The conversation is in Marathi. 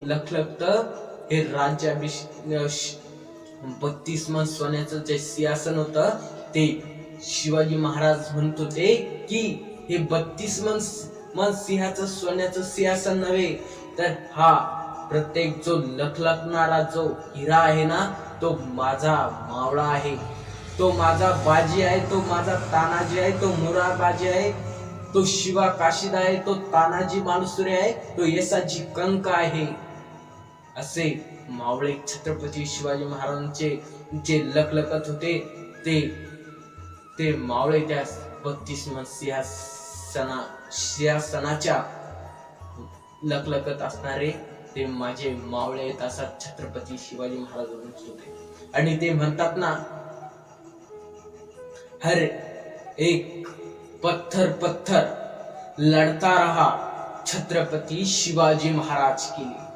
लखलखत हे राज्याभिषेक 32 सोन्याचं जे सिंहासन होतं ते शिवाजी महाराज म्हणत होते की हे 32 सिंहाचं सोन्याचं सिंहासन नव्हे, तर हा प्रत्येक जो लखलखणारा जो हिरा आहे ना, तो माझा मावळा आहे, तो माझा बाजी आहे, तो माझा तानाजी आहे, तो मुरारबाजी आहे, तो शिवा काशीद आहे, तो तानाजी मालुसरे आहे, तो येसाजी कंक आहे. असे मावळे छत्रपती शिवाजी महाराजांचे जे लखलखत होते ते मावळे त्या 32 सिंहासनाच्या लखलखत असणारे ते माझे मावळे आहेत, असा छत्रपती शिवाजी महाराज होते. आणि ते म्हणतात ना, हर एक पत्थर लढता रहा, छत्रपती शिवाजी महाराज के लिए.